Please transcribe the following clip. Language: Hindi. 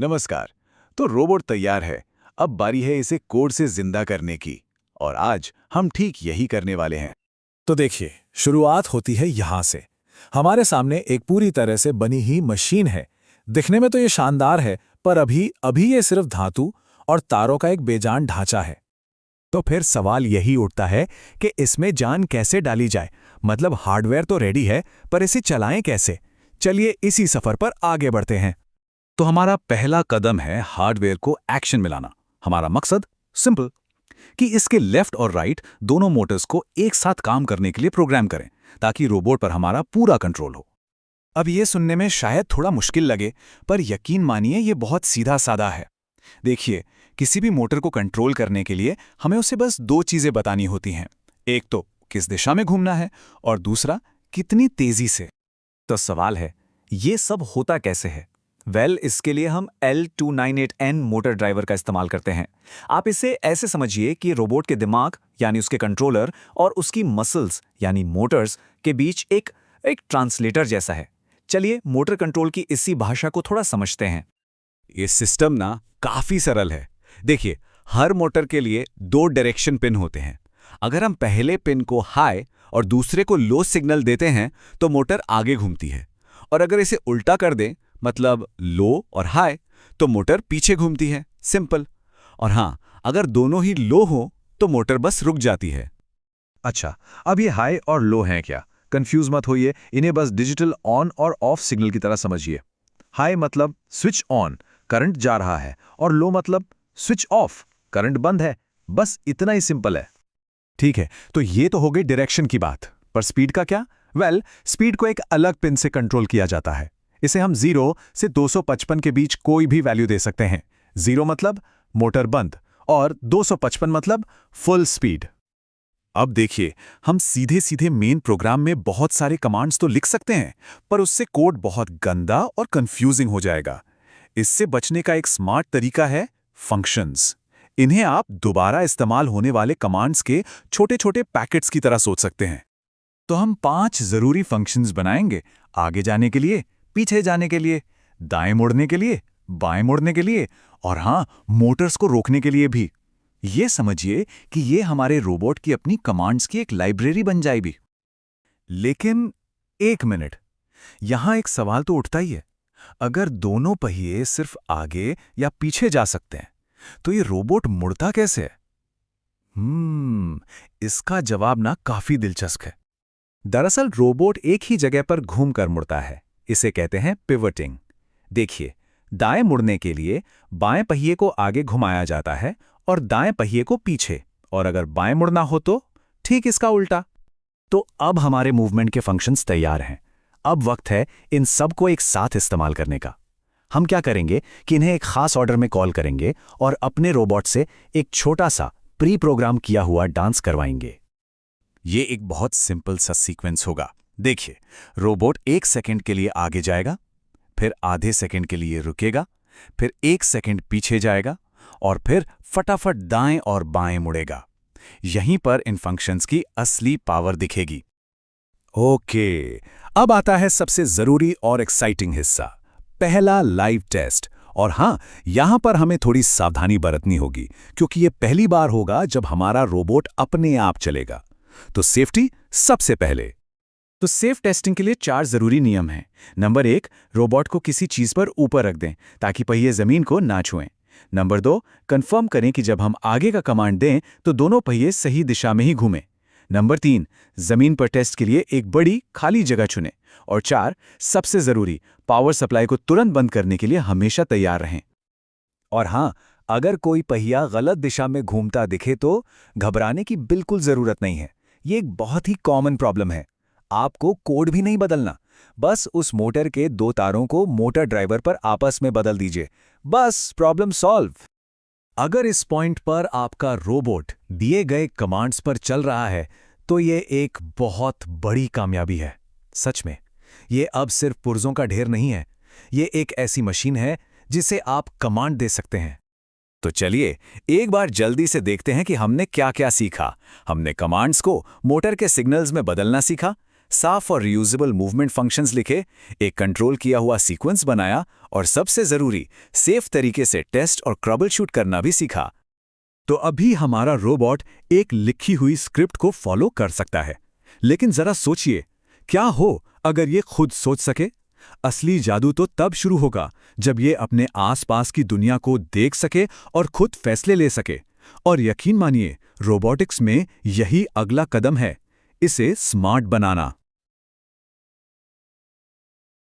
नमस्कार। तो रोबोट तैयार है। अब बारी है इसे कोड से जिंदा करने की। और आज हम ठीक यही करने वाले हैं। तो देखिए, शुरुआत होती है यहां से। हमारे सामने एक पूरी तरह से बनी ही मशीन है। दिखने में तो ये शानदार है, पर अभी अभी ये सिर्फ धातु और तारों का एक बेजान ढांचा है। तो फिर सवाल यही उठता है कि इसमें जान कैसे डाली जाए। मतलब हार्डवेयर तो रेडी है, पर इसे चलाएं कैसे? चलिए इसी सफर पर आगे बढ़ते हैं। तो हमारा पहला कदम है हार्डवेयर को एक्शन में लाना। हमारा मकसद सिंपल, कि इसके लेफ्ट और राइट दोनों मोटर्स को एक साथ काम करने के लिए प्रोग्राम करें, ताकि रोबोट पर हमारा पूरा कंट्रोल हो। अब ये सुनने में शायद थोड़ा मुश्किल लगे, पर यकीन मानिए ये बहुत सीधा साधा है। देखिए, किसी भी मोटर को कंट्रोल करने के लिए हमें उसे बस दो चीजें बतानी होती हैं। एक तो किस दिशा में घूमना है, और दूसरा कितनी तेजी से। तो सवाल है, ये सब होता कैसे है? इसके लिए हम L298N मोटर ड्राइवर का इस्तेमाल करते हैं। आप इसे ऐसे समझिए कि रोबोट के दिमाग यानी उसके कंट्रोलर और उसकी मसल्स यानी मोटर्स के बीच एक ट्रांसलेटर जैसा है। चलिए मोटर कंट्रोल की इसी भाषा को थोड़ा समझते हैं। ये सिस्टम ना काफी सरल है। देखिए, हर मोटर के लिए दो डायरेक्शन पिन होते हैं। अगर हम पहले पिन को हाई और दूसरे को लो सिग्नल देते हैं तो मोटर आगे घूमती है, और अगर इसे उल्टा कर दें, मतलब लो और हाई, तो मोटर पीछे घूमती है। सिंपल। और हां, अगर दोनों ही लो हो तो मोटर बस रुक जाती है। अच्छा, अब ये हाई और लो हैं क्या? कंफ्यूज मत होइए, इन्हें बस डिजिटल ऑन और ऑफ सिग्नल की तरह समझिए। हाई मतलब स्विच ऑन, करंट जा रहा है, और लो मतलब स्विच ऑफ, करंट बंद है। बस इतना ही सिंपल है। ठीक है, तो ये तो हो गई डायरेक्शन की बात, पर स्पीड का क्या? स्पीड को एक अलग पिन से कंट्रोल किया जाता है। इसे हम 0 से 255 के बीच कोई भी वैल्यू दे सकते हैं। 0 मतलब मोटर बंद, और 255 मतलब फुल स्पीड। अब देखिए, हम सीधे सीधे मेन प्रोग्राम में बहुत सारे कमांड्स तो लिख सकते हैं, पर उससे कोड बहुत गंदा और कंफ्यूजिंग हो जाएगा। इससे बचने का एक स्मार्ट तरीका है फंक्शंस। इन्हें आप दोबारा इस्तेमाल होने वाले कमांड्स के छोटे छोटे पैकेट्स की तरह सोच सकते हैं। तो हम 5 जरूरी फंक्शंस बनाएंगे, आगे जाने के लिए, पीछे जाने के लिए, दाएं मुड़ने के लिए, बाएं मुड़ने के लिए, और हां, मोटर्स को रोकने के लिए भी। ये समझिए कि ये हमारे रोबोट की अपनी कमांड्स की एक लाइब्रेरी बन जाएगी। लेकिन एक मिनट, यहां एक सवाल तो उठता ही है। अगर दोनों पहिए सिर्फ आगे या पीछे जा सकते हैं, तो ये रोबोट मुड़ता कैसे है? इसका जवाब ना काफी दिलचस्प है। दरअसल रोबोट एक ही जगह पर घूमकर मुड़ता है। इसे कहते हैं पिवटिंग। देखिए, दाएं मुड़ने के लिए बाएं पहिए को आगे घुमाया जाता है और दाएं पहिए को पीछे, और अगर बाएं मुड़ना हो तो ठीक इसका उल्टा। तो अब हमारे मूवमेंट के फंक्शंस तैयार हैं। अब वक्त है इन सब को एक साथ इस्तेमाल करने का। हम क्या करेंगे कि इन्हें एक खास ऑर्डर में कॉल करेंगे और अपने रोबोट से एक छोटा सा प्री प्रोग्राम किया हुआ डांस करवाएंगे। ये एक बहुत सिंपल सा सीक्वेंस होगा। देखिए, रोबोट 1 सेकंड के लिए आगे जाएगा, फिर आधे सेकंड के लिए रुकेगा, फिर 1 सेकंड पीछे जाएगा, और फिर फटाफट दाएं और बाएं मुड़ेगा। यहीं पर इन फंक्शंस की असली पावर दिखेगी। ओके, अब आता है सबसे जरूरी और एक्साइटिंग हिस्सा, पहला लाइव टेस्ट। और हां, यहां पर हमें थोड़ी सावधानी बरतनी होगी, क्योंकि ये पहली बार होगा जब हमारा रोबोट अपने आप चलेगा। तो सेफ्टी सबसे पहले। तो सेफ टेस्टिंग के लिए 4 जरूरी नियम हैं। नंबर 1, रोबोट को किसी चीज पर ऊपर रख दें ताकि पहिए जमीन को ना छुएं। नंबर 2, कंफर्म करें कि जब हम आगे का कमांड दें तो दोनों पहिए सही दिशा में ही घूमें। नंबर 3, जमीन पर टेस्ट के लिए एक बड़ी खाली जगह चुनें। और 4, सबसे जरूरी, पावर सप्लाई को तुरंत बंद करने के लिए हमेशा तैयार रहें। और हां, अगर कोई पहिया गलत दिशा में घूमता दिखे तो घबराने की बिल्कुल जरूरत नहीं है। ये एक बहुत ही कॉमन प्रॉब्लम है। आपको कोड भी नहीं बदलना, बस उस मोटर के 2 तारों को मोटर ड्राइवर पर आपस में बदल दीजिए। बस प्रॉब्लम सॉल्व। अगर इस पॉइंट पर आपका रोबोट दिए गए कमांड्स पर चल रहा है, तो ये एक बहुत बड़ी कामयाबी है। सच में, ये अब सिर्फ पुर्जों का ढेर नहीं है। ये एक ऐसी मशीन है जिसे आप कमांड दे सकते हैं। तो चलिए एक बार जल्दी से देखते हैं कि हमने क्या क्या सीखा। हमने कमांड्स को मोटर के सिग्नल्स में बदलना सीखा, साफ और रियूजेबल मूवमेंट फंक्शंस लिखे, एक कंट्रोल किया हुआ सीक्वेंस बनाया और सबसे जरूरी सेफ तरीके से टेस्ट और ट्रबल शूट करना भी सीखा। तो अभी हमारा रोबोट एक लिखी हुई स्क्रिप्ट को फॉलो कर सकता है। लेकिन जरा सोचिए, क्या हो अगर ये खुद सोच सके? असली जादू तो तब शुरू होगा जब ये अपने आसपास की दुनिया को देख सके और खुद फैसले ले सके। और यकीन मानिए, रोबोटिक्स में यही अगला कदम है, इसे स्मार्ट बनाना।